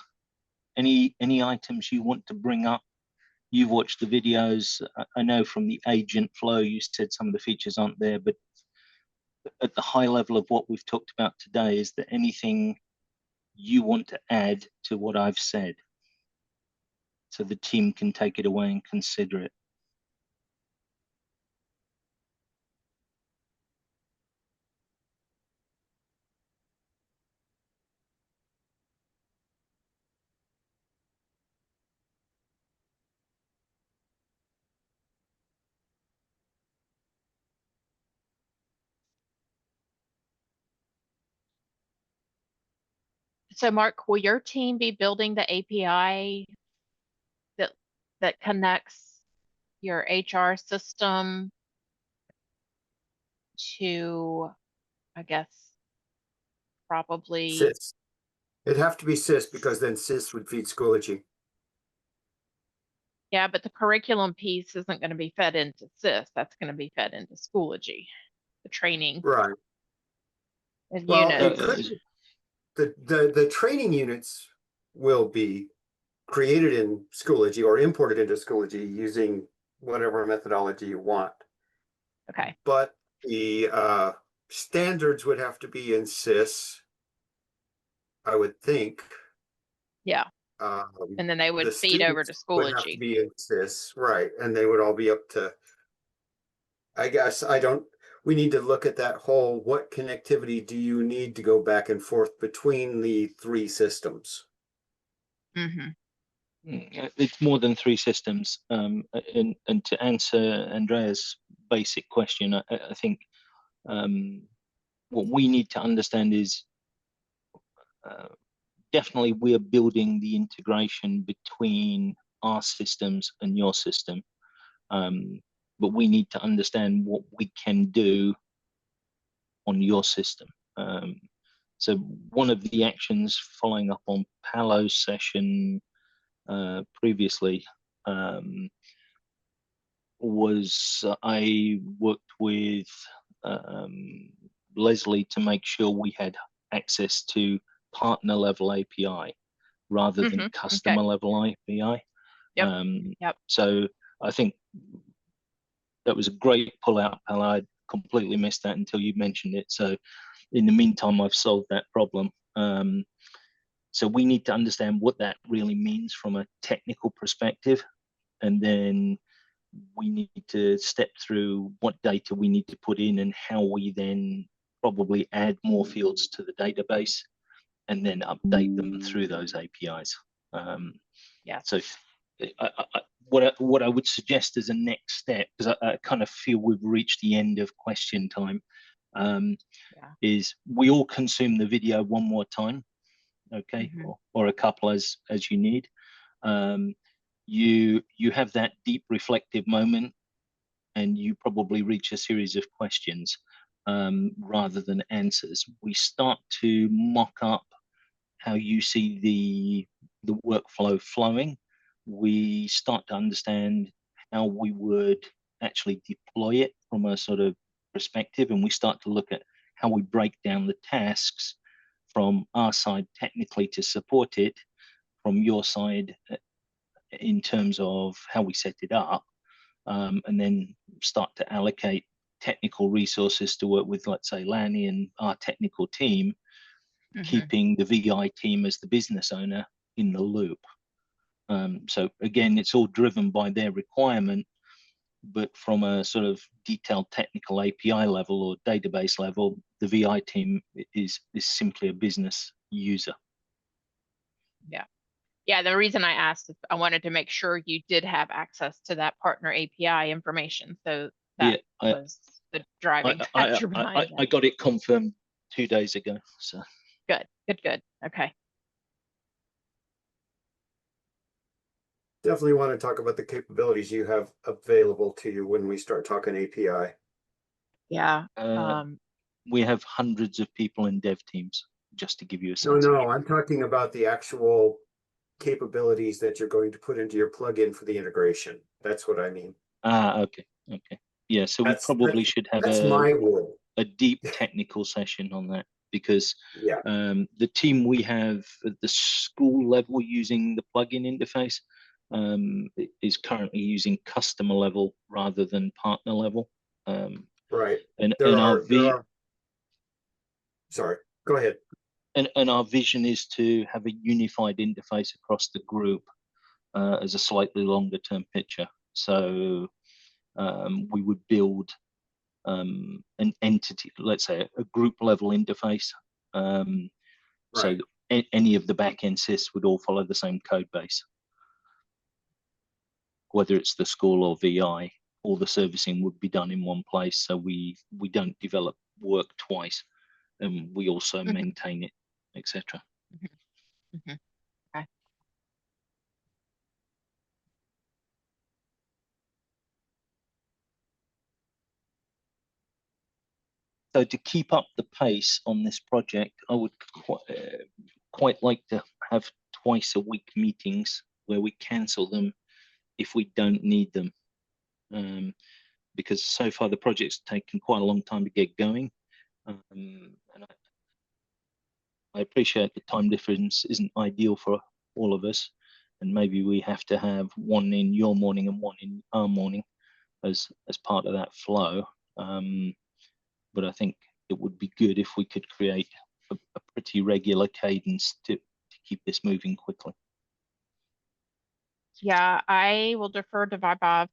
any items you want to bring up? You've watched the videos. I know from the agent flow you said some of the features aren't there, but at the high level of what we've talked about today, is there anything you want to add to what I've said so the team can take it away and consider it? So Mark, will your team be building the API that connects your HR system to, I guess, probably, SIS. It'd have to be SIS because then SIS would feed Schoology. yeah, but the curriculum piece isn't going to be fed into SIS. That's going to be fed into Schoology, the training Right. and Well, units. the training units will be created in Schoology or imported into Schoology using whatever methodology you want. Okay. But the standards would have to be in SIS, I would think. Yeah. And then they would the feed over to students would have to Schoology. be in SIS, right? And they would all be up to. I guess we need to look at that whole, what connectivity do you need to go back and forth between the 3 systems? It's more than 3 systems. And to answer Andrea's basic question, I think what we need to understand is definitely we're building the integration between our systems and your system. But we need to understand what we can do on your system. So one of the actions following up on Paolo's session previously was I worked with Leslie to make sure we had access to partner level API rather than customer level API. So I think that was a great pull out, Paolo. I completely missed that until you mentioned it. So in the meantime, I've solved that problem. So we need to understand what that really means from a technical perspective. And then we need to step through what data we need to put in and how we then probably add more fields to the database and then update them through those APIs. Yeah. So what I would suggest as a next step, because I kind of feel we've reached the end of question time, is we all consume the video one more time, okay, or a couple as you need. You have that deep reflective moment, and you probably reach a series of questions rather than answers. We start to mock up how you see the workflow flowing. We start to understand how we would actually deploy it from a sort of perspective, and we start to look at how we break down the tasks from our side technically to support it, from your side in terms of how we set it up, and then start to allocate technical resources to work with, let's say, Lanny and our technical team, keeping the VI team as the business owner in the loop. So again, it's all driven by their requirement, but from a sort of detailed technical API level or database level, the VI team is simply a business user. Yeah, the reason I asked is I wanted to make sure you did have access to that partner API information. So that was the driving factor behind I got it confirmed 2 days ago. So good. Okay. Definitely want to talk about the capabilities you have available to you when we start talking API. Yeah. We have hundreds of people in dev teams, just to give you a sense. No, I'm talking about the actual capabilities that you're going to put into your plugin for the integration. That's what I mean. Okay. Yeah, so we probably should have a deep technical session on that, because the team we have at the school level using the plugin interface is currently using customer level rather than partner level. Right. Sorry, go ahead. And our vision is to have a unified interface across the group as a slightly longer term picture. So we would build an entity, let's say a group level interface. So any of the backend sys would all follow the same code base. Whether it's the school or VI, all the servicing would be done in one place. So we don't develop work twice, and we also maintain it, etc. Okay. So to keep up the pace on this project, I would quite like to have twice a week meetings where we cancel them if we don't need them. Because so far the project's taken quite a long time to get going. And I appreciate the time difference isn't ideal for all of us. And maybe we have to have one in your morning and one in our morning as part of that flow. But I think it would be good if we could create a pretty regular cadence to keep this moving quickly. Yeah, I will defer to Vaibhav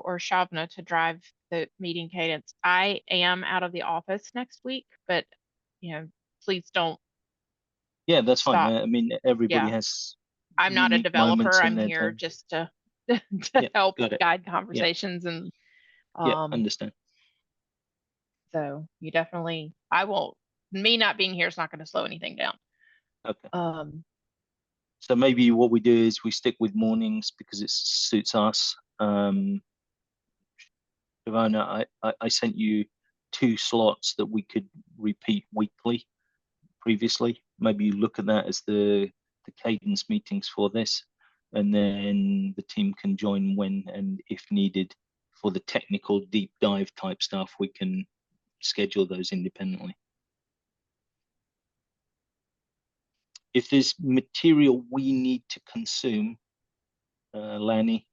or Shavna to drive the meeting cadence. I am out of the office next week, but please don't. Yeah, that's fine. I mean, everybody has. I'm not a developer. I'm here just to help guide conversations and. Understand. So you definitely, me not being here is not going to slow anything down. Okay. So maybe what we do is we stick with mornings because it suits us. Shavana, I sent you 2 slots that we could repeat weekly previously. Maybe you look at that as the cadence meetings for this, and then the team can join when and if needed for the technical deep dive type stuff. We can schedule those independently. If there's material we need to consume, Lanny,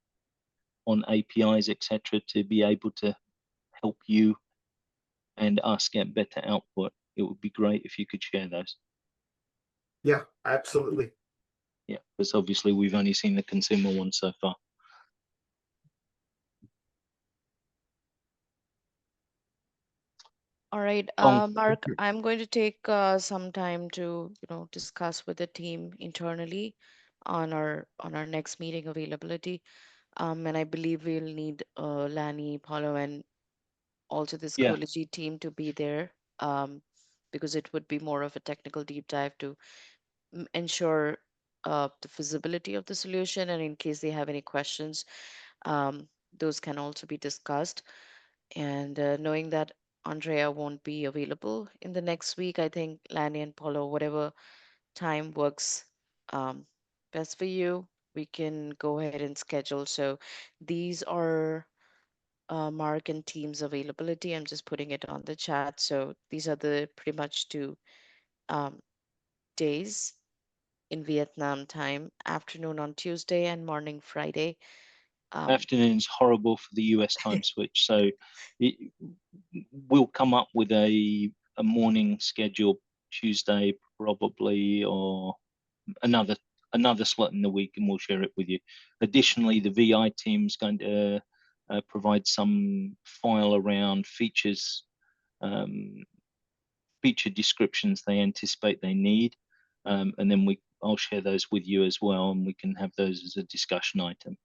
on APIs, etc., to be able to help you and us get better output, it would be great if you could share those. Yeah, absolutely. Yeah, because obviously we've only seen the consumer one so far. All right, Fine. Mark, I'm going to take some time to, discuss with the team internally on our next meeting availability. And I believe we'll need Lanny, Paulo, and also the Yeah. Schoology team to be there, because it would be more of a technical deep dive to ensure the feasibility of the solution, and in case they have any questions, those can also be discussed. And knowing that Andrea won't be available in the next week, I think Lanny and Paulo, whatever time works um, best for you, we can go ahead and schedule. So these are Mark and team's availability. I'm just putting it on the chat. So these are the pretty much two um, days in Vietnam time: afternoon on Tuesday and morning Friday. Afternoon's horrible for the US time switch, so we'll come up with a morning schedule Tuesday probably, or another slot in the week, and we'll share it with you. Additionally, the VI team's going to provide some file around features, feature descriptions they anticipate they need, and then I'll share those with you as well, and we can have those as a discussion item.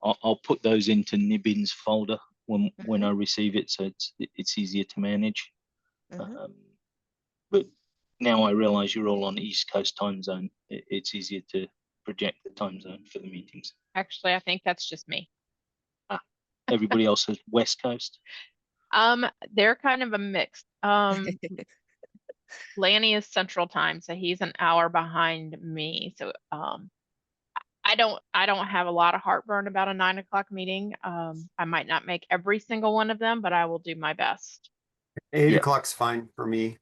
I'll put those into Nibin's folder when I receive it, so it's easier to manage. But now I realize you're all on East Coast time zone. It's easier to project the time zone for the meetings. Actually, I think that's just me. Everybody else is West Coast. They're kind of a mix. Lanny is Central Time, so he's an hour behind me. So I don't have a lot of heartburn about a 9 o'clock meeting. I might not make every single one of them, but I will do my best. 8 Yeah. o'clock's fine for me.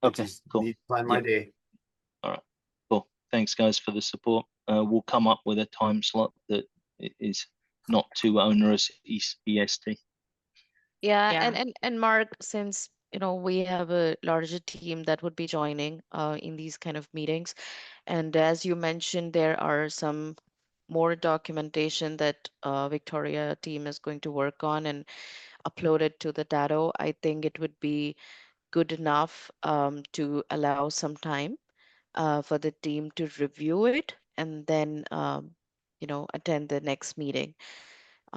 Okay, cool. Need to plan my Yeah. day. All right, cool. Thanks, guys, for the support. We'll come up with a time slot that is not too onerous EST. Yeah, Yeah. and Mark, since we have a larger team that would be joining in these kind of meetings, and as you mentioned, there are some more documentation that Victoria team is going to work on and upload it to the Datto. I think it would be good enough to allow some time for the team to review it and then attend the next meeting.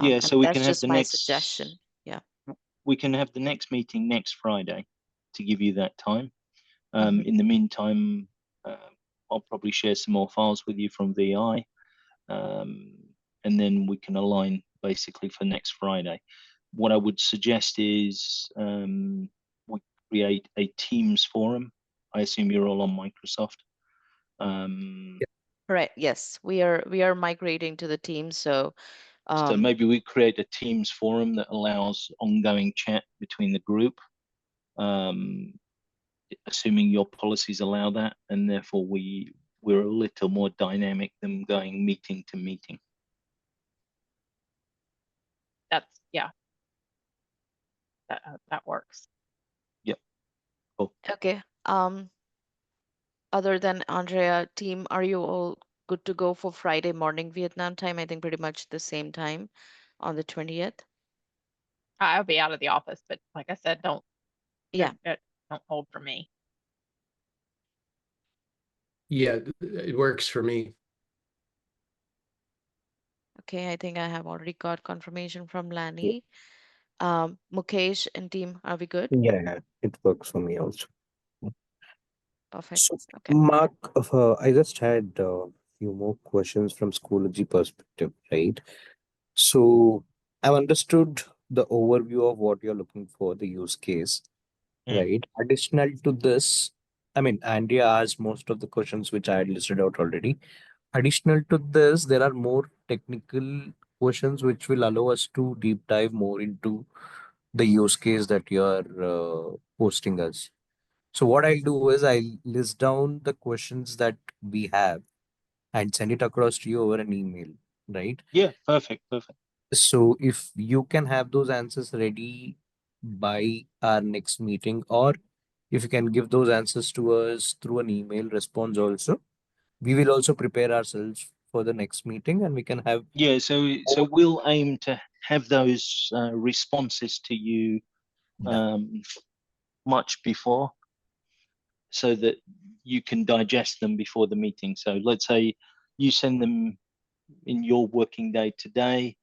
Yeah, And so we that's can have just the my next suggestion. Yeah. We can have the next meeting next Friday to give you that time. Mhm. In the meantime, I'll probably share some more files with you from VI, and then we can align basically for next Friday. What I would suggest is we create a Teams forum. I assume you're all on Microsoft. Right. Yes, we are migrating to the team. So So maybe we create a Teams forum that allows ongoing chat between the group, assuming your policies allow that, and therefore we're a little more dynamic than going meeting to meeting. That's yeah. That works. Yep. Cool. okay. Other than Andrea, team, are you all good to go for Friday morning Vietnam time? I think pretty much the same time on the 20th. I'll be out of the office, but like I said, don't hold for me. Yeah, it works for me. Okay, I think I have already got confirmation from Lanny. Mukesh and team, are we good? Yeah, it works for me also. Perfect. So, Okay. Mark, I just had a few more questions from Schoology perspective, right? So, I've understood the overview of what you're looking for, the use case, right? Additional to this, I mean, Andrea asked most of the questions which I had listed out already. Additional to this, there are more technical questions which will allow us to deep dive more into the use case that you're posting us. So what I'll do is I'll list down the questions that we have and send it across to you over an email, right? Yeah, perfect. So if you can have those answers ready by our next meeting, or if you can give those answers to us through an email response also, we will also prepare ourselves for the next meeting and we can have Yeah, so we'll aim to have those responses to you much before, so that you can digest them before the meeting. So let's say you send them in your working day today,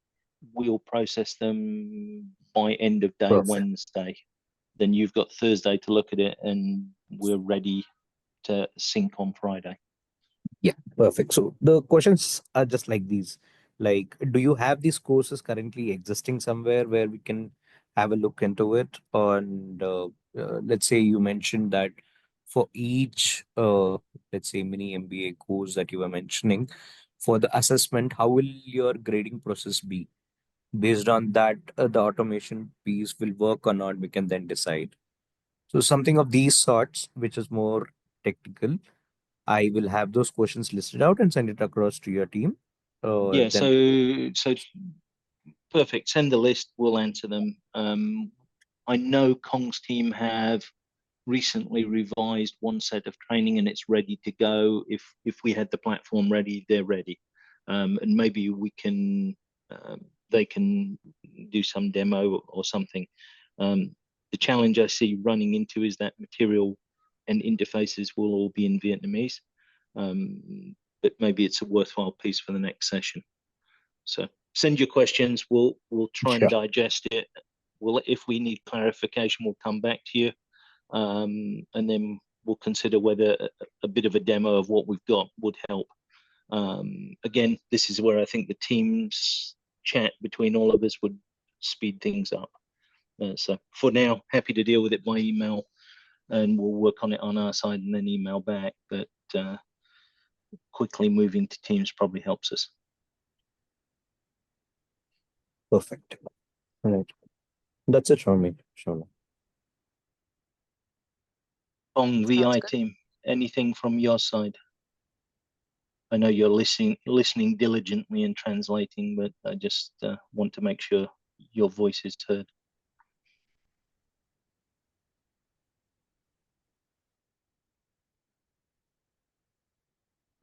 we'll process them by end of day Perfect. Wednesday. Then you've got Thursday to look at it, and we're ready to sync on Friday. Yeah, perfect. So the questions are just like these. Like, do you have these courses currently existing somewhere where we can have a look into it? And let's say you mentioned that for each, let's say, mini MBA course that you were mentioning, for the assessment, how will your grading process be? Based on that, the automation piece will work or not, we can then decide. So something of these sorts, which is more technical, I will have those questions listed out and send it across to your team. Yeah, Then so perfect. Send the list, we'll answer them. I know Kong's team have recently revised one set of training and it's ready to go. If we had the platform ready, they're ready. And maybe we can they can do some demo or something. The challenge I see running into is that material and interfaces will all be in Vietnamese. But maybe it's a worthwhile piece for the next session. So send your questions. We'll try and digest it. If we need clarification, we'll come back to you. And then we'll consider whether a bit of a demo of what we've got would help. Again, this is where I think the team's chat between all of us would speed things up. So for now, happy to deal with it by email, and we'll work on it on our side and then email back. But quickly moving to Teams probably helps us. perfect. All right. That's it from me, Shona. On Sounds VI good. team, anything from your side? I know you're listening diligently and translating, but I just want to make sure your voice is heard.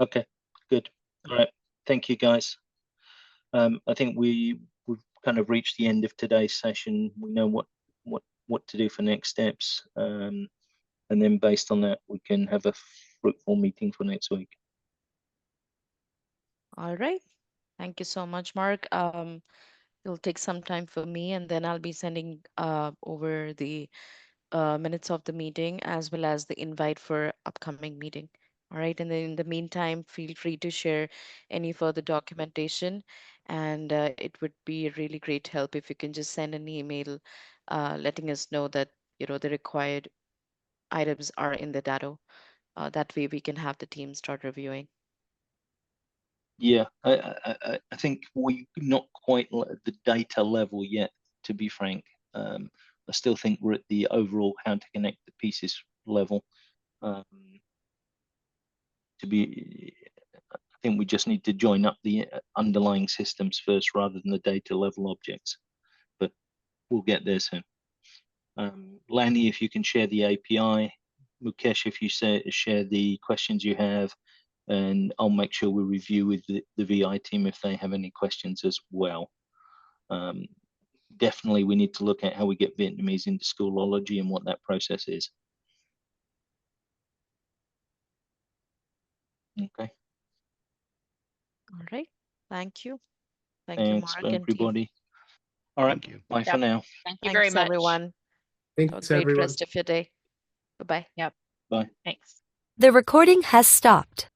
Okay, good. All right, thank you, guys. I think we've kind of reached the end of today's session. We know what to do for next steps, and then based on that, we can have a fruitful meeting for next week. All right. Thank you so much, Mark. It'll take some time for me, and then I'll be sending over the minutes of the meeting as well as the invite for upcoming meeting. All right. And then in the meantime, feel free to share any further documentation. And it would be a really great help if you can just send an email letting us know that, the required items are in the data. That way we can have the team start reviewing. Yeah, I think we're not quite at the data level yet, to be frank. I still think we're at the overall how to connect the pieces level. I think we just need to join up the underlying systems first rather than the data level objects, but we'll get there soon. Lanny, if you can share the API, Mukesh, if you share the questions you have, and I'll make sure we review with the VI team if they have any questions as well. Definitely, we need to look at how we get Vietnamese into Schoolology and what that process is. Okay. All right. Thank you. Thank you, Thanks, Mark and team. everybody. All right. Thank you. Bye for Yep. now. Thank you very Thanks, much. everyone. Have a Thanks, great everyone. rest of your day. Bye-bye. Yep. Bye. Thanks. The recording has stopped.